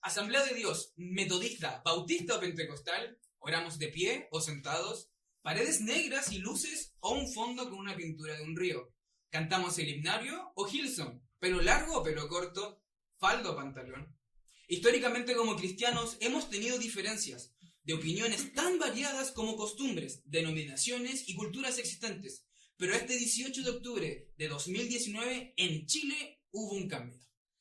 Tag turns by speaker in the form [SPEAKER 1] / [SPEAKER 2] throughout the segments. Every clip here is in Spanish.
[SPEAKER 1] Asamblea de Dios, metodista, bautista o pentecostal, oramos de pie o sentados, paredes negras y luces o un fondo con una pintura de un río. Cantamos el himnario o Hillsong, pelo largo o pelo corto, falda o pantalón. Históricamente como cristianos hemos tenido diferencias de opiniones tan variadas como costumbres, denominaciones y culturas existentes. Pero este 18 de octubre de 2019 en Chile hubo un cambio.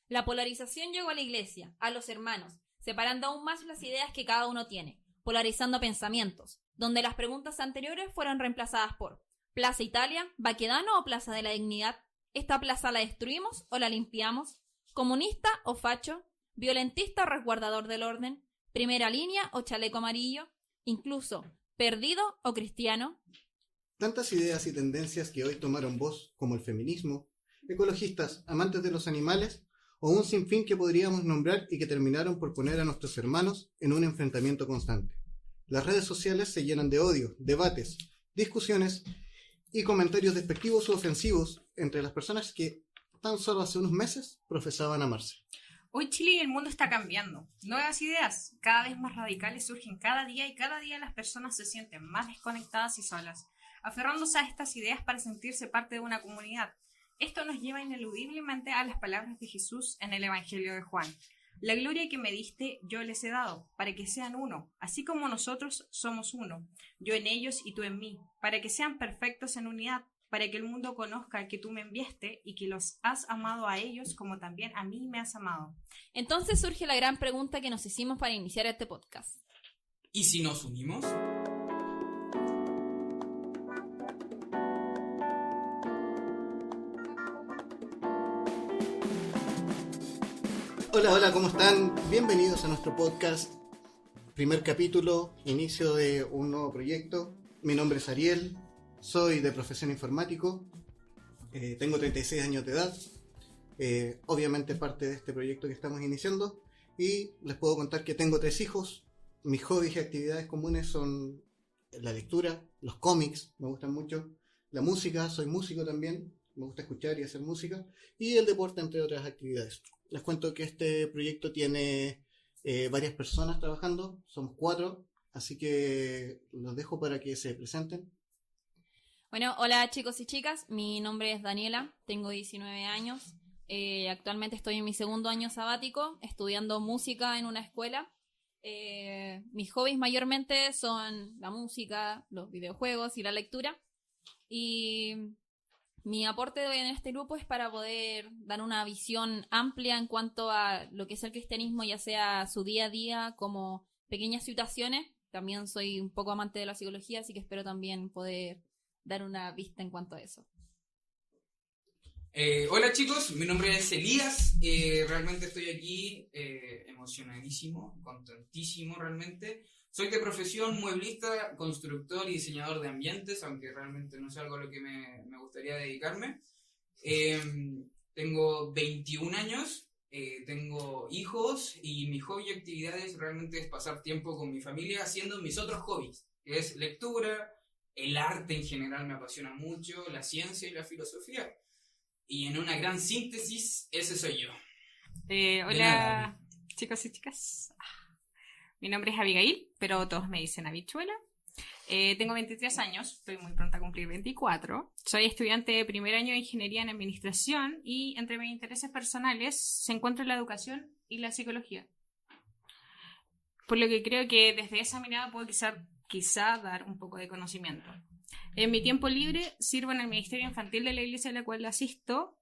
[SPEAKER 2] La polarización llegó a la iglesia, a los hermanos, separando aún más las ideas que cada uno tiene, polarizando pensamientos, donde las preguntas anteriores fueron reemplazadas por Plaza Italia, Baquedano o Plaza de la Dignidad, ¿esta plaza la destruimos o la limpiamos? ¿Comunista o facho? ¿Violentista o resguardador del orden? ¿Primera línea o chaleco amarillo? Incluso, ¿perdido o cristiano?
[SPEAKER 3] Tantas ideas y tendencias que hoy tomaron voz, como el feminismo, ecologistas, amantes de los animales, o un sinfín que podríamos nombrar y que terminaron por poner a nuestros hermanos en un enfrentamiento constante. Las redes sociales se llenan de odio, debates, discusiones y comentarios despectivos o ofensivos entre las personas que tan solo hace unos meses profesaban amarse.
[SPEAKER 4] Hoy Chile y el mundo está cambiando. Nuevas ideas, cada vez más radicales, surgen cada día y cada día las personas se sienten más desconectadas y solas, aferrándose a estas ideas para sentirse parte de una comunidad. Esto nos lleva ineludiblemente a las palabras de Jesús en el Evangelio de Juan. La gloria que me diste yo les he dado, para que sean uno, así como nosotros somos uno, yo en ellos y tú en mí, para que sean perfectos en unidad, para que el mundo conozca que tú me enviaste y que los has amado a ellos como también a mí me has amado.
[SPEAKER 2] Entonces surge la gran pregunta que nos hicimos para iniciar este podcast.
[SPEAKER 1] ¿Y si nos unimos?
[SPEAKER 3] Hola, ¿cómo están? Bienvenidos a nuestro podcast, primer capítulo, inicio de un nuevo proyecto. Mi nombre es Ariel, soy de profesión informático, tengo 36 años de edad, obviamente parte de este proyecto que estamos iniciando, y les puedo contar que tengo 3 hijos. Mis hobbies y actividades comunes son la lectura, los cómics, me gustan mucho, la música, soy músico también, me gusta escuchar y hacer música, y el deporte, entre otras actividades. Les cuento que este proyecto tiene varias personas trabajando, somos 4, así que los dejo para que se presenten.
[SPEAKER 2] Bueno, hola chicos y chicas, mi nombre es Daniela, tengo 19 años, actualmente estoy en mi segundo año sabático estudiando música en una escuela. Mis hobbies mayormente son la música, los videojuegos y la lectura, y mi aporte en este grupo es para poder dar una visión amplia en cuanto a lo que es el cristianismo, ya sea su día a día como pequeñas situaciones. También soy un poco amante de la psicología, así que espero también poder dar una vista en cuanto a eso.
[SPEAKER 1] Hola chicos, mi nombre es Elías, realmente estoy aquí emocionadísimo, contentísimo realmente. Soy de profesión mueblista, constructor y diseñador de ambientes, aunque realmente no es algo a lo que me gustaría dedicarme. Tengo 21 años, tengo hijos y mi hobby y actividades realmente es pasar tiempo con mi familia haciendo mis otros hobbies, que es lectura, el arte en general me apasiona mucho, la ciencia y la filosofía. Y en una gran síntesis, ese soy yo.
[SPEAKER 4] Hola chicos y chicas. Mi nombre es Abigail, pero todos me dicen Habichuela. Tengo 23 años, estoy muy pronta a cumplir 24. Soy estudiante de primer año de Ingeniería en Administración y entre mis intereses personales se encuentra la educación y la psicología. Por lo que creo que desde esa mirada puedo quizá dar un poco de conocimiento. En mi tiempo libre sirvo en el Ministerio Infantil de la iglesia a la cual asisto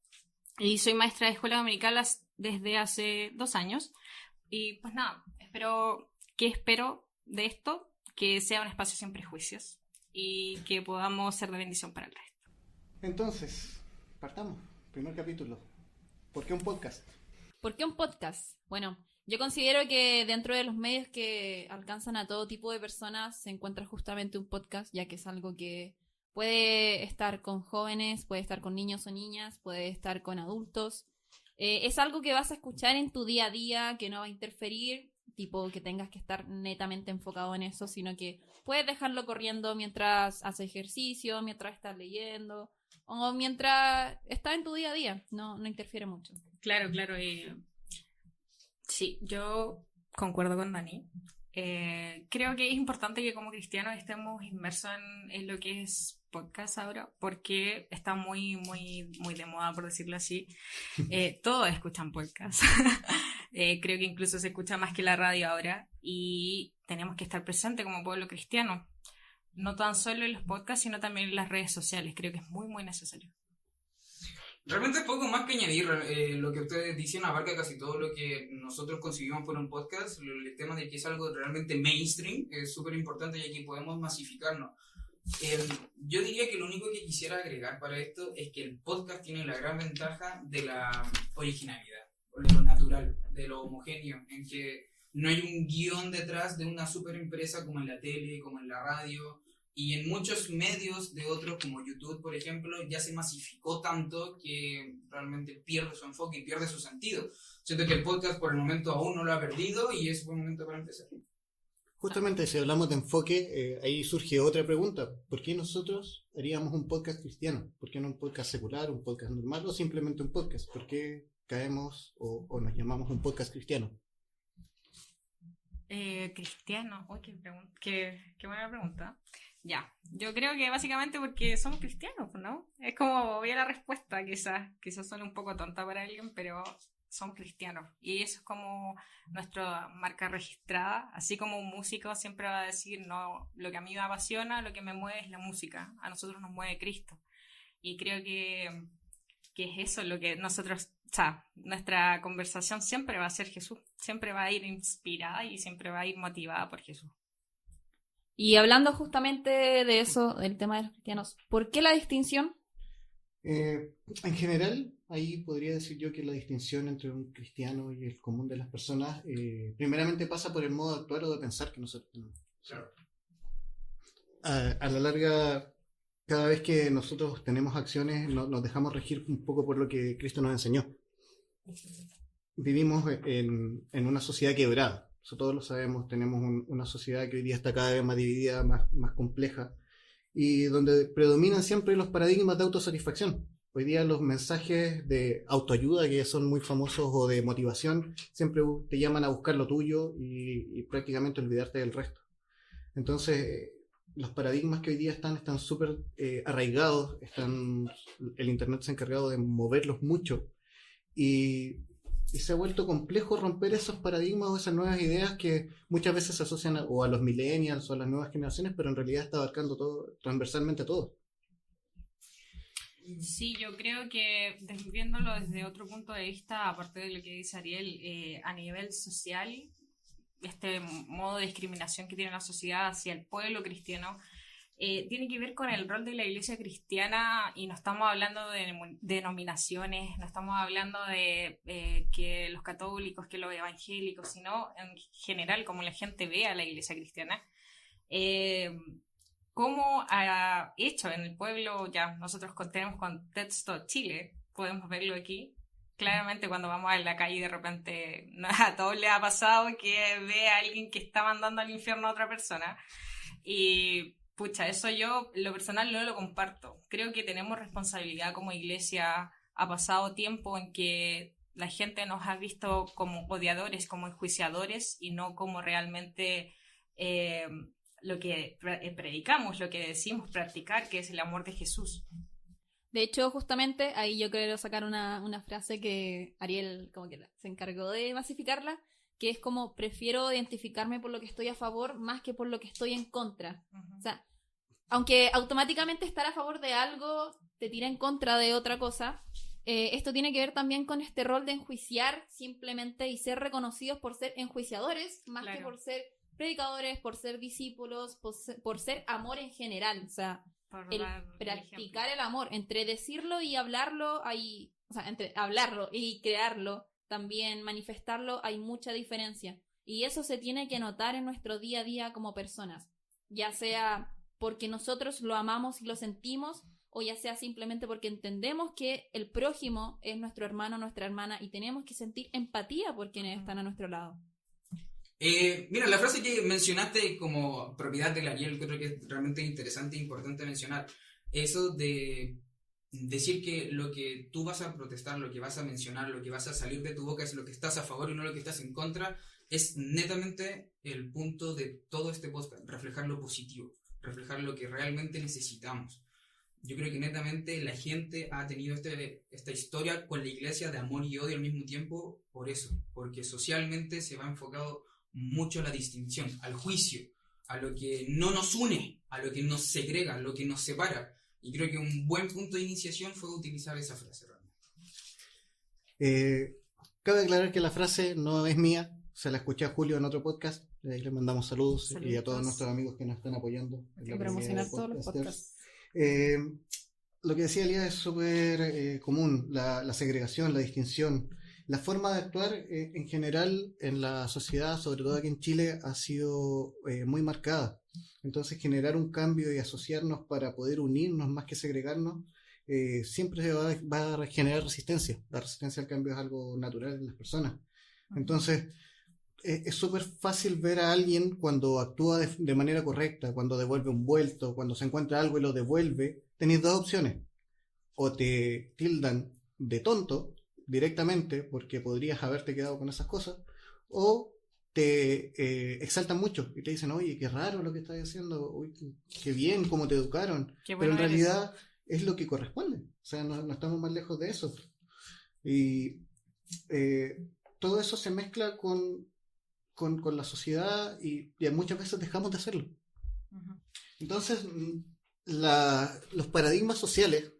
[SPEAKER 4] y soy maestra de escuela dominical desde hace 2 años. Y pues nada, espero de esto, que sea un espacio sin prejuicios y que podamos ser de bendición para el resto.
[SPEAKER 3] Entonces, partamos. Primer capítulo. ¿Por qué un podcast?
[SPEAKER 2] ¿Por qué un podcast? Bueno, yo considero que dentro de los medios que alcanzan a todo tipo de personas se encuentra justamente un podcast, ya que es algo que puede estar con jóvenes, puede estar con niños o niñas, puede estar con adultos. Es algo que vas a escuchar en tu día a día, que no va a interferir, tipo que tengas que estar netamente enfocado en eso, sino que puedes dejarlo corriendo mientras haces ejercicio, mientras estás leyendo o mientras estás en tu día a día, no interfiere mucho.
[SPEAKER 4] Claro. Sí, yo concuerdo con Dani. Creo que es importante que como cristianos estemos inmersos en lo que es podcast ahora, porque está muy, muy, muy de moda, por decirlo así. Todos escuchan podcast. Creo que incluso se escucha más que la radio ahora y tenemos que estar presentes como pueblo cristiano. No tan solo en los podcasts, sino también en las redes sociales. Creo que es muy, muy necesario.
[SPEAKER 1] Realmente poco más que añadir, lo que ustedes dicen abarca casi todo lo que nosotros conseguimos por un podcast. El tema de que es algo realmente mainstream es súper importante y aquí podemos masificarnos. Yo diría que lo único que quisiera agregar para esto es que el podcast tiene la gran ventaja de la originalidad, de lo natural, de lo homogéneo, en que no hay un guión detrás de una super empresa como en la tele, como en la radio. Y en muchos medios de otros, como YouTube, por ejemplo, ya se masificó tanto que realmente pierde su enfoque y pierde su sentido. Siento que el podcast por el momento aún no lo ha perdido y es buen momento para empezar.
[SPEAKER 3] Justamente si hablamos de enfoque, ahí surge otra pregunta. ¿Por qué nosotros haríamos un podcast cristiano? ¿Por qué no un podcast secular, un podcast normal o simplemente un podcast? ¿Por qué caemos o nos llamamos un podcast cristiano?
[SPEAKER 4] Cristiano, uy, qué buena pregunta. Ya, yo creo que básicamente porque somos cristianos, ¿no? Es como obvia la respuesta, quizás suene un poco tonta para alguien, pero somos cristianos. Y eso es como nuestra marca registrada, así como un músico siempre va a decir, no, lo que a mí me apasiona, lo que me mueve es la música, a nosotros nos mueve Cristo. Y creo que es eso lo que nosotros, o sea, nuestra conversación siempre va a ser Jesús, siempre va a ir inspirada y siempre va a ir motivada por Jesús.
[SPEAKER 2] Y hablando justamente de eso, del tema de los cristianos, ¿por qué la distinción?
[SPEAKER 3] En general, ahí podría decir yo que la distinción entre un cristiano y el común de las personas, primeramente pasa por el modo de actuar o de pensar que nosotros tenemos.
[SPEAKER 1] Claro.
[SPEAKER 3] A la larga, cada vez que nosotros tenemos acciones, nos dejamos regir un poco por lo que Cristo nos enseñó. Vivimos en una sociedad quebrada. Eso todos lo sabemos, tenemos una sociedad que hoy día está cada vez más dividida, más compleja, y donde predominan siempre los paradigmas de autosatisfacción. Hoy día los mensajes de autoayuda, que son muy famosos, o de motivación, siempre te llaman a buscar lo tuyo y prácticamente olvidarte del resto. Entonces, los paradigmas que hoy día están súper arraigados, el Internet se ha encargado de moverlos mucho, y se ha vuelto complejo romper esos paradigmas o esas nuevas ideas que muchas veces se asocian o a los millennials o a las nuevas generaciones, pero en realidad está abarcando todo, transversalmente a todos.
[SPEAKER 4] Sí, yo creo que viéndolo desde otro punto de vista, aparte de lo que dice Ariel, a nivel social, este modo de discriminación que tiene la sociedad hacia el pueblo cristiano, tiene que ver con el rol de la iglesia cristiana, y no estamos hablando de denominaciones, no estamos hablando de que los católicos, que los evangélicos, sino en general como la gente ve a la iglesia cristiana. Cómo ha hecho en el pueblo, ya nosotros tenemos Contexto Chile, podemos verlo aquí. Claramente cuando vamos a la calle de repente a todos les ha pasado que ve a alguien que está mandando al infierno a otra persona. Y pucha, eso yo, lo personal, no lo comparto. Creo que tenemos responsabilidad como iglesia. Ha pasado tiempo en que la gente nos ha visto como odiadores, como enjuiciadores, y no como realmente lo que predicamos, lo que decimos practicar, que es el amor de Jesús.
[SPEAKER 2] De hecho, justamente ahí yo quiero sacar una frase que Ariel como que se encargó de masificarla, que es como: prefiero identificarme por lo que estoy a favor más que por lo que estoy en contra. O sea, aunque automáticamente estar a favor de algo te tira en contra de otra cosa, esto tiene que ver también con este rol de enjuiciar simplemente y ser reconocidos por ser enjuiciadores, más que por ser predicadores, por ser discípulos, por ser amor en general. O sea, el practicar el amor, entre decirlo y hablarlo, entre hablarlo y crearlo, también manifestarlo, hay mucha diferencia. Y eso se tiene que notar en nuestro día a día como personas, ya sea porque nosotros lo amamos y lo sentimos, o ya sea simplemente porque entendemos que el prójimo es nuestro hermano, nuestra hermana, y tenemos que sentir empatía por quienes están a nuestro lado.
[SPEAKER 1] Mira, la frase que mencionaste como propiedad del Ariel, creo que es realmente interesante e importante mencionar. Eso de decir que lo que tú vas a protestar, lo que vas a mencionar, lo que vas a salir de tu boca es lo que estás a favor y no lo que estás en contra, es netamente el punto de todo este podcast, reflejar lo positivo, reflejar lo que realmente necesitamos. Yo creo que netamente la gente ha tenido esta historia con la iglesia de amor y odio al mismo tiempo por eso, porque socialmente se va enfocado mucho a la distinción, al juicio, a lo que no nos une, a lo que nos segrega, a lo que nos separa. Y creo que un buen punto de iniciación fue utilizar esa frase realmente.
[SPEAKER 3] Cabe aclarar que la frase no es mía, se la escuché a Julio en otro podcast, de ahí le mandamos saludos y a todos nuestros amigos que nos están apoyando.
[SPEAKER 4] Hay que promocionar todos los podcasts.
[SPEAKER 3] Lo que decía Elías es súper común, la segregación, la distinción. La forma de actuar en general en la sociedad, sobre todo aquí en Chile, ha sido muy marcada. Entonces generar un cambio y asociarnos para poder unirnos más que segregarnos siempre va a generar resistencia. La resistencia al cambio es algo natural en las personas. Entonces es súper fácil ver a alguien cuando actúa de manera correcta, cuando devuelve un vuelto, cuando se encuentra algo y lo devuelve. Tenéis dos opciones: o te tildan de tonto directamente porque podrías haberte quedado con esas cosas, o te exaltan mucho y te dicen, oye, qué raro lo que estás haciendo, uy, qué bien, cómo te educaron,
[SPEAKER 4] Bueno,
[SPEAKER 3] pero en realidad es lo que corresponde, o sea, no estamos más lejos de eso. Y todo eso se mezcla con la sociedad y muchas veces dejamos de hacerlo. Entonces, los paradigmas sociales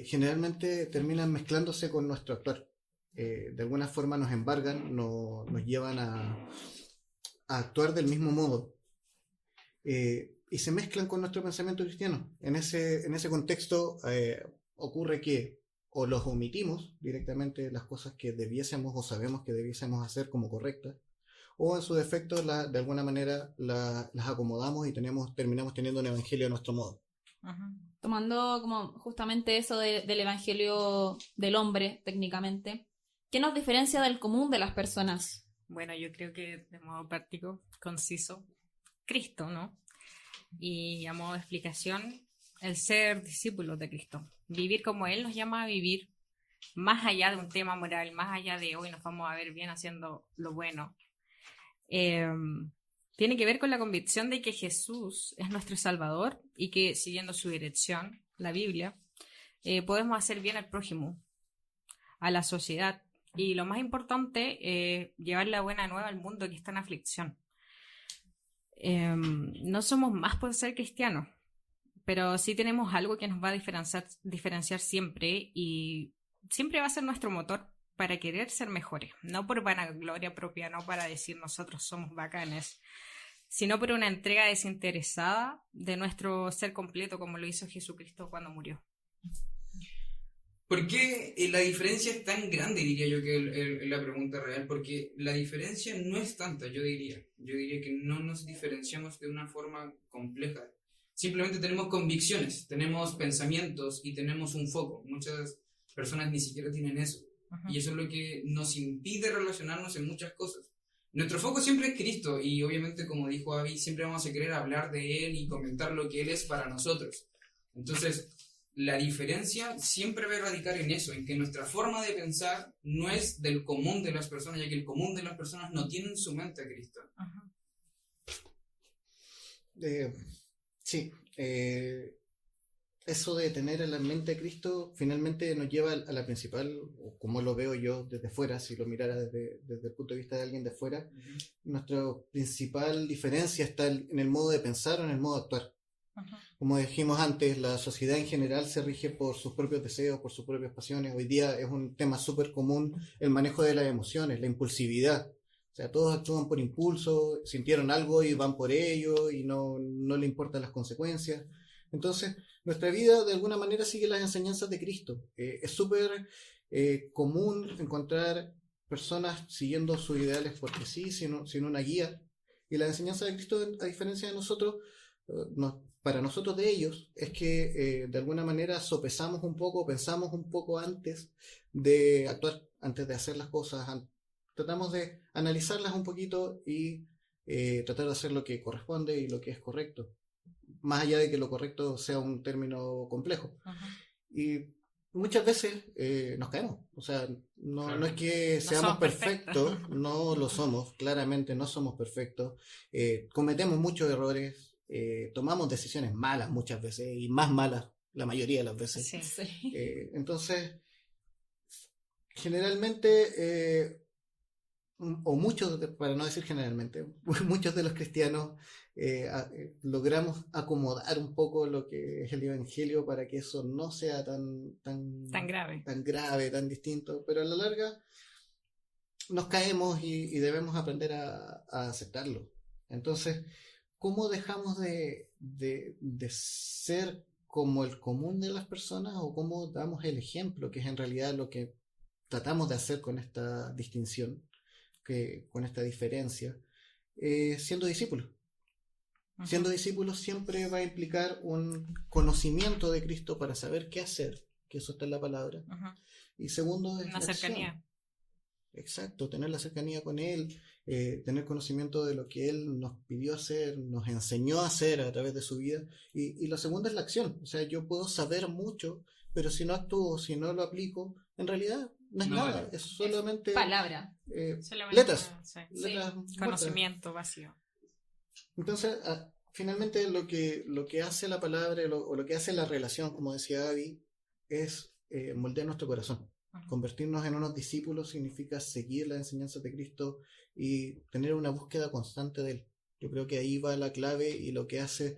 [SPEAKER 3] generalmente terminan mezclándose con nuestro actuar. De alguna forma nos embargan, nos llevan a actuar del mismo modo. Y se mezclan con nuestro pensamiento cristiano. En ese contexto ocurre que o los omitimos directamente las cosas que debiésemos o sabemos que debiésemos hacer como correctas, o en su defecto de alguna manera las acomodamos y terminamos teniendo un evangelio a nuestro modo.
[SPEAKER 2] Tomando como justamente eso del evangelio del hombre, técnicamente, ¿qué nos diferencia del común de las personas?
[SPEAKER 4] Bueno, yo creo que de modo práctico, conciso, Cristo, ¿no? Y a modo de explicación, el ser discípulos de Cristo. Vivir como Él nos llama a vivir, más allá de un tema moral, más allá de hoy nos vamos a ver bien haciendo lo bueno. Tiene que ver con la convicción de que Jesús es nuestro Salvador y que, siguiendo su dirección, la Biblia, podemos hacer bien al prójimo, a la sociedad y, lo más importante, llevar la buena nueva al mundo que está en aflicción. No somos más por ser cristianos, pero sí tenemos algo que nos va a diferenciar siempre y siempre va a ser nuestro motor para querer ser mejores, no por vanagloria propia, no para decir nosotros somos bacanes, sino por una entrega desinteresada de nuestro ser completo, como lo hizo Jesucristo cuando murió.
[SPEAKER 1] ¿Por qué la diferencia es tan grande, diría yo, que es la pregunta real? Porque la diferencia no es tanta, yo diría. Yo diría que no nos diferenciamos de una forma compleja. Simplemente tenemos convicciones, tenemos pensamientos y tenemos un foco. Muchas personas ni siquiera tienen eso. Y eso es lo que nos impide relacionarnos en muchas cosas. Nuestro foco siempre es Cristo y obviamente, como dijo Abby, siempre vamos a querer hablar de Él y comentar lo que Él es para nosotros. Entonces, la diferencia siempre va a radicar en eso, en que nuestra forma de pensar no es del común de las personas, ya que el común de las personas no tiene en su mente a Cristo.
[SPEAKER 3] Sí, eso de tener en la mente a Cristo finalmente nos lleva a la principal, o como lo veo yo desde fuera, si lo mirara desde el punto de vista de alguien de fuera, nuestra principal diferencia está en el modo de pensar o en el modo de actuar. Como dijimos antes, la sociedad en general se rige por sus propios deseos, por sus propias pasiones. Hoy día es un tema súper común el manejo de las emociones, la impulsividad. O sea, todos actúan por impulso, sintieron algo y van por ello y no le importan las consecuencias. Entonces, nuestra vida de alguna manera sigue las enseñanzas de Cristo. Es súper común encontrar personas siguiendo sus ideales porque sí, sin una guía. Y la enseñanza de Cristo, a diferencia de nosotros, para nosotros de ellos, es que de alguna manera sopesamos un poco, pensamos un poco antes de actuar, antes de hacer las cosas. Tratamos de analizarlas un poquito y tratar de hacer lo que corresponde y lo que es correcto. Más allá de que lo correcto sea un término complejo. Y muchas veces nos caemos. O sea, no es que
[SPEAKER 4] No
[SPEAKER 3] seamos
[SPEAKER 4] somos perfectos.
[SPEAKER 3] perfectos, no lo somos, claramente no somos perfectos. Cometemos muchos errores, tomamos decisiones malas muchas veces y más malas la mayoría de las veces.
[SPEAKER 4] Sí.
[SPEAKER 2] Sí.
[SPEAKER 3] Entonces, generalmente, o muchos, para no decir generalmente, muchos de los cristianos logramos acomodar un poco lo que es el Evangelio para que eso no sea
[SPEAKER 4] Tan grave.
[SPEAKER 3] tan grave, tan distinto, pero a la larga nos caemos y debemos aprender a aceptarlo. Entonces, ¿cómo dejamos de ser como el común de las personas o cómo damos el ejemplo, que es en realidad lo que tratamos de hacer con esta distinción, con esta diferencia, siendo discípulos?
[SPEAKER 4] Ujú.
[SPEAKER 3] Siendo discípulos siempre va a implicar un conocimiento de Cristo para saber qué hacer, que eso está en la palabra.
[SPEAKER 4] Ujú.
[SPEAKER 3] Y segundo es
[SPEAKER 4] Una
[SPEAKER 3] la acción.
[SPEAKER 4] cercanía.
[SPEAKER 3] Exacto, tener la cercanía con Él, tener conocimiento de lo que Él nos pidió hacer, nos enseñó a hacer a través de su vida. Y lo segundo es la acción. O sea, yo puedo saber mucho, pero si no actúo, si no lo aplico, en realidad no es
[SPEAKER 1] No
[SPEAKER 3] nada.
[SPEAKER 1] vale.
[SPEAKER 3] Es solamente
[SPEAKER 2] Palabra.
[SPEAKER 4] Solamente
[SPEAKER 3] letras.
[SPEAKER 4] sí.
[SPEAKER 3] letras muertas.
[SPEAKER 4] Conocimiento vacío.
[SPEAKER 3] Entonces, finalmente lo que hace la palabra o lo que hace la relación, como decía Gaby, es moldear nuestro corazón.
[SPEAKER 4] Ujú.
[SPEAKER 3] Convertirnos en unos discípulos significa seguir las enseñanzas de Cristo y tener una búsqueda constante de Él. Yo creo que ahí va la clave y lo que hace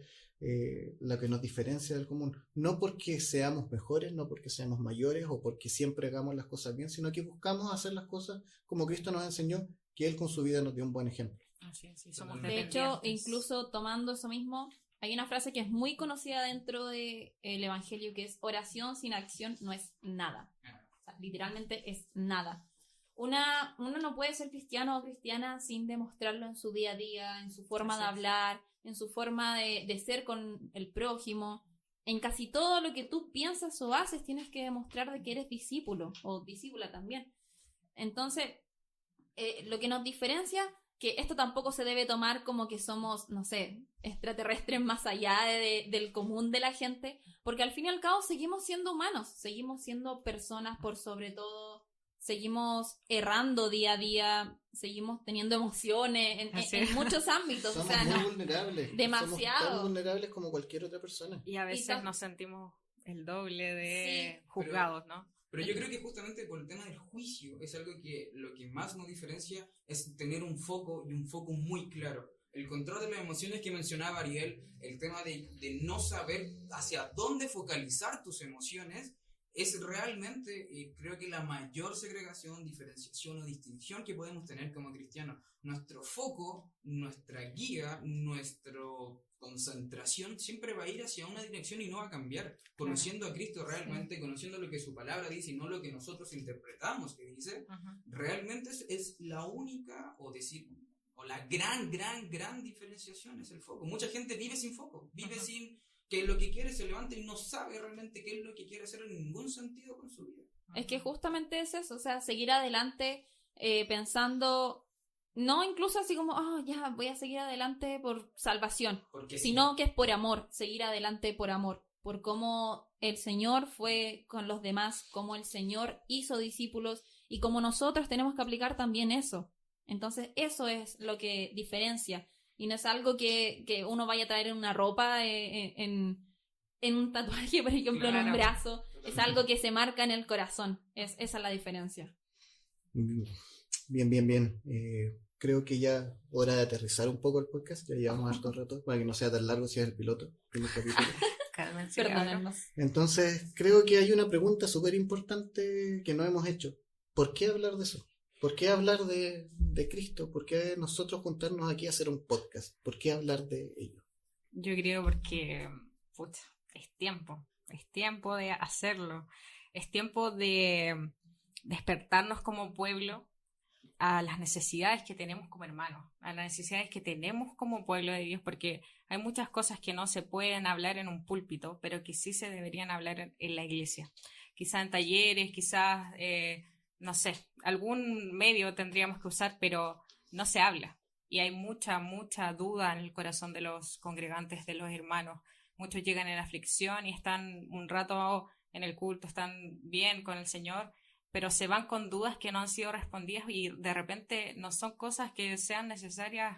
[SPEAKER 3] lo que nos diferencia del común. No porque seamos mejores, no porque seamos mayores o porque siempre hagamos las cosas bien, sino que buscamos hacer las cosas como Cristo nos enseñó, que Él con su vida nos dio un buen ejemplo.
[SPEAKER 4] Así es, sí, somos
[SPEAKER 2] De hecho,
[SPEAKER 4] dependientes.
[SPEAKER 2] incluso tomando eso mismo, hay una frase que es muy conocida dentro del Evangelio que es: oración sin acción no es nada. O sea, literalmente es nada. Uno no puede ser cristiano o cristiana sin demostrarlo en su día a día, en su forma de
[SPEAKER 4] Así es.
[SPEAKER 2] hablar, en su forma de ser con el prójimo. En casi todo lo que tú piensas o haces tienes que demostrar de que eres discípulo o discípula también. Entonces, lo que nos diferencia, que esto tampoco se debe tomar como que somos, no sé, extraterrestres más allá del común de la gente, porque al fin y al cabo seguimos siendo humanos, seguimos siendo personas por sobre todo, seguimos errando día a día, seguimos teniendo emociones
[SPEAKER 4] Así
[SPEAKER 2] en
[SPEAKER 4] es.
[SPEAKER 2] muchos ámbitos,
[SPEAKER 3] Somos
[SPEAKER 2] o sea,
[SPEAKER 3] muy
[SPEAKER 2] no,
[SPEAKER 3] vulnerables.
[SPEAKER 2] demasiado.
[SPEAKER 3] Somos tan vulnerables como cualquier otra persona.
[SPEAKER 4] Y a veces
[SPEAKER 2] tam-
[SPEAKER 4] nos sentimos el doble de
[SPEAKER 2] Sí.
[SPEAKER 4] juzgados, ¿no?
[SPEAKER 1] Pero yo creo que justamente por el tema del juicio es algo que lo que más nos diferencia es tener un foco y un foco muy claro. El control de las emociones que mencionaba Ariel, el tema de no saber hacia dónde focalizar tus emociones, es realmente, creo que la mayor segregación, diferenciación o distinción que podemos tener como cristianos. Nuestro foco, nuestra guía, nuestra concentración siempre va a ir hacia una dirección y no va a cambiar. Conociendo a Cristo realmente, conociendo lo que su palabra dice y no lo que nosotros interpretamos que dice,
[SPEAKER 4] Ujú.
[SPEAKER 1] realmente es la única, o la gran diferenciación es el foco. Mucha gente vive sin foco, vive
[SPEAKER 4] Ujú.
[SPEAKER 1] sin que lo que quiere se levante y no sabe realmente qué es lo que quiere hacer en ningún sentido con su vida.
[SPEAKER 2] Es que justamente es eso, o sea, seguir adelante pensando, no incluso así como, oh, ya voy a seguir adelante por salvación,
[SPEAKER 1] Porque
[SPEAKER 2] sino que es por amor, seguir adelante por amor, por cómo el Señor fue con los demás, cómo el Señor hizo discípulos y cómo nosotros tenemos que aplicar también eso. Entonces eso es lo que diferencia y no es algo que uno vaya a traer en una ropa, en un tatuaje, por ejemplo, en un
[SPEAKER 4] Claro.
[SPEAKER 2] brazo. Es algo que se marca en el corazón. Esa es la diferencia.
[SPEAKER 3] Bien. Creo que ya hora de aterrizar un poco el podcast. Ya llevamos harto rato para que no sea tan largo si es el piloto. Primer capítulo.
[SPEAKER 4] Carmen, sí, claro.
[SPEAKER 2] Perdónennos.
[SPEAKER 3] Entonces, creo que hay una pregunta súper importante que no hemos hecho. ¿Por qué hablar de eso? ¿Por qué hablar de Cristo? ¿Por qué nosotros juntarnos aquí a hacer un podcast? ¿Por qué hablar de ello?
[SPEAKER 4] Yo creo porque, pucha, es tiempo de hacerlo, es tiempo de despertarnos como pueblo a las necesidades que tenemos como hermanos, a las necesidades que tenemos como pueblo de Dios, porque hay muchas cosas que no se pueden hablar en un púlpito, pero que sí se deberían hablar en la iglesia, quizás en talleres, quizás, no sé, algún medio tendríamos que usar, pero no se habla. Y hay mucha duda en el corazón de los congregantes, de los hermanos. Muchos llegan en aflicción y están un rato en el culto, están bien con el Señor, pero se van con dudas que no han sido respondidas y de repente no son cosas que sean necesarias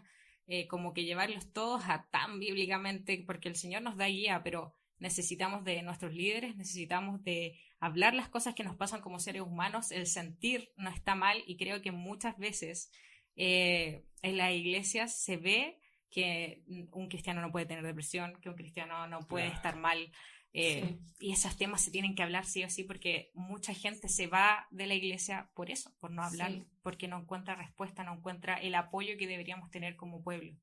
[SPEAKER 4] como que llevarlos todos a tan bíblicamente, porque el Señor nos da guía, pero necesitamos de nuestros líderes, necesitamos de hablar las cosas que nos pasan como seres humanos, el sentir no está mal y creo que muchas veces en las iglesias se ve que un cristiano no puede tener depresión, que un cristiano no puede estar mal.
[SPEAKER 2] Sí.
[SPEAKER 4] Y esos temas se tienen que hablar sí o sí porque mucha gente se va de la iglesia por eso, por no hablar,
[SPEAKER 2] Sí.
[SPEAKER 4] porque no encuentra respuesta, no encuentra el apoyo que deberíamos tener como pueblo.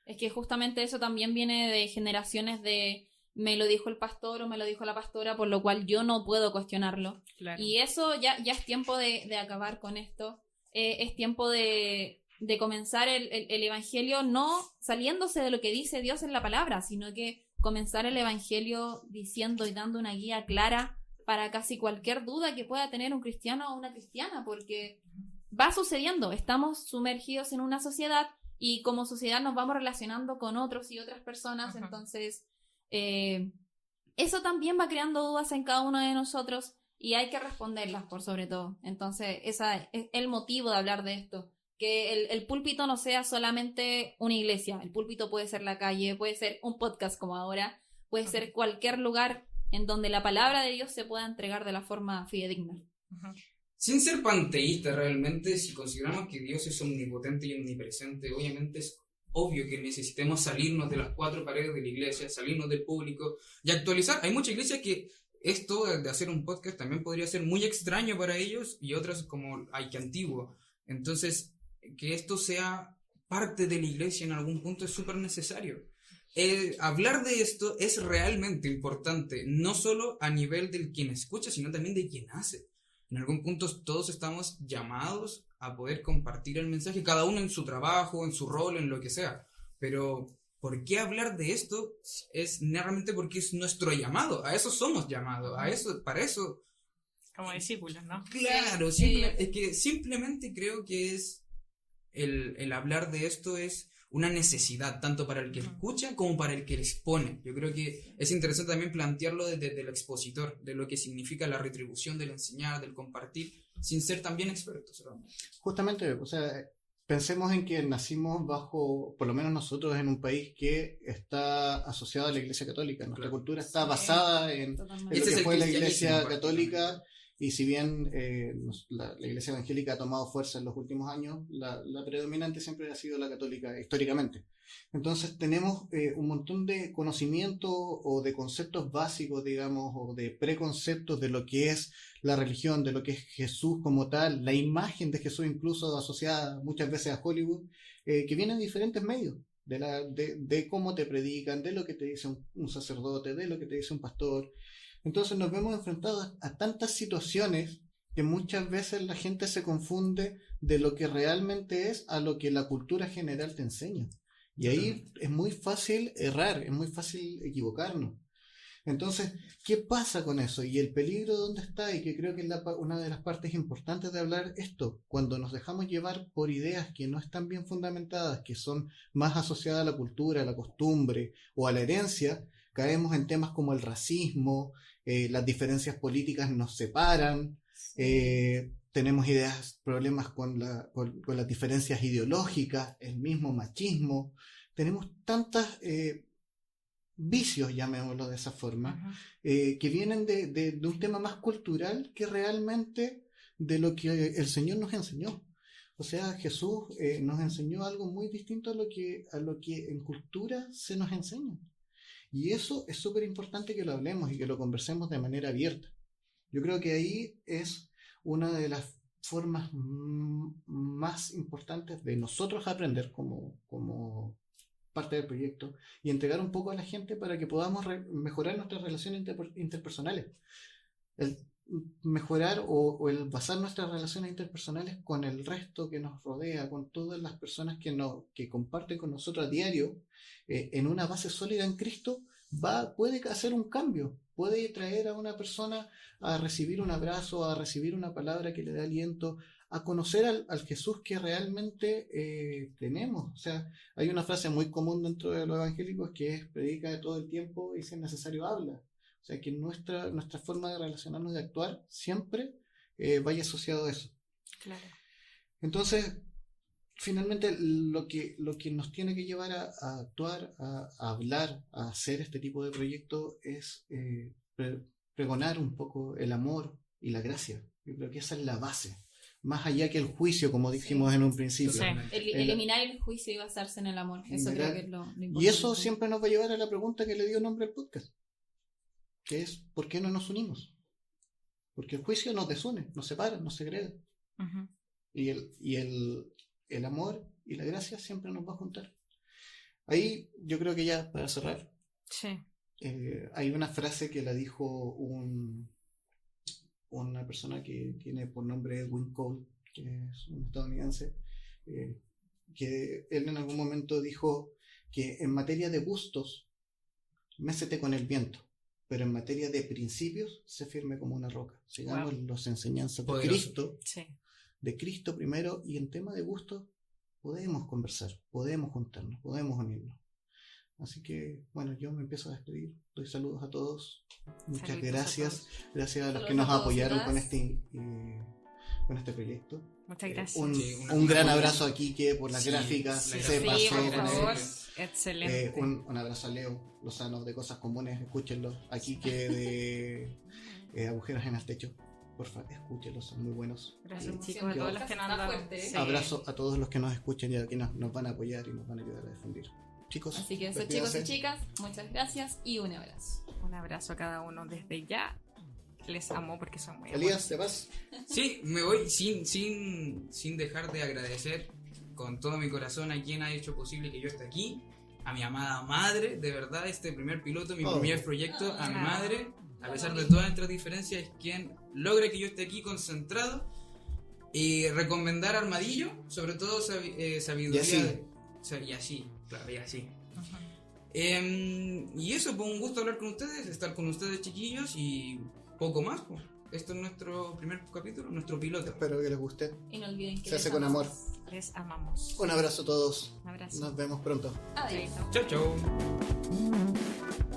[SPEAKER 2] Es que justamente eso también viene de generaciones de me lo dijo el pastor o me lo dijo la pastora, por lo cual yo no puedo cuestionarlo.
[SPEAKER 4] Claro.
[SPEAKER 2] Y eso ya es tiempo de acabar con esto. Es tiempo de comenzar el evangelio no saliéndose de lo que dice Dios en la palabra, sino que comenzar el evangelio diciendo y dando una guía clara para casi cualquier duda que pueda tener un cristiano o una cristiana, porque va sucediendo, estamos sumergidos en una sociedad y como sociedad nos vamos relacionando con otros y otras personas,
[SPEAKER 4] Ajá.
[SPEAKER 2] entonces eso también va creando dudas en cada uno de nosotros y hay que responderlas por sobre todo. Entonces ese es el motivo de hablar de esto. Que el púlpito no sea solamente una iglesia, el púlpito puede ser la calle, puede ser un podcast como ahora, puede ser cualquier lugar en donde la palabra de Dios se pueda entregar de la forma fidedigna.
[SPEAKER 4] Ajá.
[SPEAKER 1] Sin ser panteísta realmente, si consideramos que Dios es omnipotente y omnipresente, obviamente es obvio que necesitemos salirnos de las cuatro paredes de la iglesia, salirnos del público y actualizar. Hay muchas iglesias que esto de hacer un podcast también podría ser muy extraño para ellos y otras como, ay, que antiguo. Entonces, que esto sea parte de la iglesia en algún punto es súper necesario. Hablar de esto es realmente importante, no solo a nivel del quien escucha, sino también de quien hace. En algún punto todos estamos llamados a poder compartir el mensaje, cada uno en su trabajo, en su rol, en lo que sea. Pero, ¿por qué hablar de esto? Es realmente porque es nuestro llamado, a eso somos llamados, a eso, para eso.
[SPEAKER 4] Como discípulos, ¿no?
[SPEAKER 1] Claro,
[SPEAKER 2] Sí.
[SPEAKER 1] es que simplemente creo que es el hablar de esto es una necesidad, tanto para el que escucha como para el que le expone. Yo creo que es interesante también plantearlo desde el expositor, de lo que significa la retribución del enseñar, del compartir, sin ser también expertos. Realmente.
[SPEAKER 3] Justamente, o sea, pensemos en que nacimos bajo, por lo menos nosotros, en un país que está asociado a la Iglesia Católica. Nuestra
[SPEAKER 1] Claro.
[SPEAKER 3] cultura está
[SPEAKER 2] Sí.
[SPEAKER 3] basada en
[SPEAKER 2] Totalmente.
[SPEAKER 3] lo
[SPEAKER 1] Ese es
[SPEAKER 3] que
[SPEAKER 1] el
[SPEAKER 3] fue la
[SPEAKER 1] cristianismo,
[SPEAKER 3] Iglesia Católica.
[SPEAKER 1] prácticamente.
[SPEAKER 3] Y si bien la Iglesia Evangélica ha tomado fuerza en los últimos años, la predominante siempre ha sido la católica históricamente. Entonces tenemos un montón de conocimientos o de conceptos básicos, digamos, o de preconceptos de lo que es la religión, de lo que es Jesús como tal, la imagen de Jesús incluso asociada muchas veces a Hollywood, que vienen de diferentes medios. De cómo te predican, de lo que te dice un sacerdote, de lo que te dice un pastor. Entonces nos vemos enfrentados a tantas situaciones que muchas veces la gente se confunde de lo que realmente es a lo que la cultura general te enseña. Y ahí es muy fácil errar, es muy fácil equivocarnos. Entonces, ¿qué pasa con eso? Y el peligro dónde está, y que creo que es una de las partes importantes de hablar esto, cuando nos dejamos llevar por ideas que no están bien fundamentadas, que son más asociadas a la cultura, a la costumbre o a la herencia, caemos en temas como el racismo, las diferencias políticas nos separan, tenemos problemas con las diferencias ideológicas, el mismo machismo, tenemos tantas vicios, llamémoslo de esa forma,
[SPEAKER 4] Ajá.
[SPEAKER 3] que vienen de un tema más cultural que realmente de lo que el Señor nos enseñó. O sea, Jesús nos enseñó algo muy distinto a lo que en cultura se nos enseña. Y eso es súper importante que lo hablemos y que lo conversemos de manera abierta. Yo creo que ahí es una de las formas más importantes de nosotros aprender como parte del proyecto y entregar un poco a la gente para que podamos mejorar nuestras relaciones interpersonales. El mejorar o el basar nuestras relaciones interpersonales con el resto que nos rodea, con todas las personas que comparten con nosotros a diario, en una base sólida en Cristo, puede hacer un cambio, puede traer a una persona a recibir un abrazo, a recibir una palabra que le dé aliento, a conocer al Jesús que realmente tenemos. O sea, hay una frase muy común dentro de los evangélicos que es: predica de todo el tiempo y si es necesario habla. O sea, que nuestra forma de relacionarnos, de actuar, siempre vaya asociado a eso.
[SPEAKER 4] Claro.
[SPEAKER 3] Entonces, finalmente, lo que nos tiene que llevar a actuar, a hablar, a hacer este tipo de proyectos es pregonar un poco el amor y la gracia. Yo creo que esa es la base. Más allá que el juicio, como dijimos en un principio.
[SPEAKER 4] Sí.
[SPEAKER 2] Eliminar el juicio y basarse en el amor. Eso creo que es lo importante.
[SPEAKER 3] Y eso siempre nos va a llevar a la pregunta que le dio nombre al podcast, que es ¿por qué no nos unimos? Porque el juicio nos desune, nos separa, nos segrega.
[SPEAKER 4] Ujú.
[SPEAKER 3] Y el amor y la gracia siempre nos va a juntar. Ahí yo creo que ya para cerrar,
[SPEAKER 4] Sí.
[SPEAKER 3] hay una frase que la dijo una persona que tiene por nombre Edwin Cole, que es un estadounidense, que él en algún momento dijo que en materia de gustos, mécete con el viento, pero en materia de principios, sé firme como una roca. Sigamos las enseñanzas de
[SPEAKER 1] Poderoso.
[SPEAKER 3] Cristo,
[SPEAKER 4] Sí.
[SPEAKER 3] de Cristo primero, y en tema de gustos podemos conversar, podemos juntarnos, podemos unirnos. Así que, bueno, yo me empiezo a despedir. Doy saludos a todos. Muchas
[SPEAKER 4] Saludos a
[SPEAKER 3] gracias.
[SPEAKER 4] todos.
[SPEAKER 3] Gracias a los
[SPEAKER 2] Saludos
[SPEAKER 3] que nos
[SPEAKER 2] a todos y
[SPEAKER 3] apoyaron
[SPEAKER 2] todas.
[SPEAKER 3] con este proyecto.
[SPEAKER 4] Muchas gracias.
[SPEAKER 1] Sí,
[SPEAKER 3] Un gran abrazo a Quique por las
[SPEAKER 1] Sí,
[SPEAKER 3] gráficas.
[SPEAKER 1] la
[SPEAKER 3] Se
[SPEAKER 1] gráfica.
[SPEAKER 3] pasó
[SPEAKER 4] Sí,
[SPEAKER 3] con
[SPEAKER 4] por
[SPEAKER 3] eso.
[SPEAKER 4] favor. Excelente.
[SPEAKER 3] Un abrazo a Leo Lozano de Cosas Comunes. Escúchenlo. A Quique de Agujeros en el Techo. Porfa, escúchenlos, son muy buenos.
[SPEAKER 4] Gracias,
[SPEAKER 2] Sí,
[SPEAKER 4] chicos, a todos los que nos han
[SPEAKER 2] está
[SPEAKER 4] dado.
[SPEAKER 2] fuerte.
[SPEAKER 4] Sí.
[SPEAKER 3] Abrazo a todos los que nos escuchen y a quienes nos van a apoyar y nos van a ayudar a difundir. Chicos,
[SPEAKER 2] Así que eso,
[SPEAKER 3] despídanse.
[SPEAKER 2] chicos y chicas, muchas gracias y un abrazo.
[SPEAKER 4] Un abrazo a cada uno desde ya. Les amo porque son muy
[SPEAKER 3] Elías, ¿te vas?
[SPEAKER 1] Sí, me voy sin dejar de agradecer con todo mi corazón a quien ha hecho posible que yo esté aquí, a mi amada madre, de verdad, este primer piloto, mi primer proyecto, a mi madre, a pesar de todas nuestras diferencias, es quien logra que yo esté aquí concentrado y recomendar Armadillo, sobre todo sabiduría. Y así, claro, y así. Y eso, pues un gusto hablar con ustedes, estar con ustedes, chiquillos, y poco más, pues. Esto es nuestro primer capítulo, nuestro piloto.
[SPEAKER 3] Espero que les guste.
[SPEAKER 2] Y no olviden que
[SPEAKER 3] Se hace
[SPEAKER 2] les
[SPEAKER 3] con amor.
[SPEAKER 2] amamos.
[SPEAKER 4] Les amamos.
[SPEAKER 3] Un abrazo a todos.
[SPEAKER 4] Un abrazo.
[SPEAKER 3] Nos vemos pronto.
[SPEAKER 2] Adiós.
[SPEAKER 1] Chao, chao.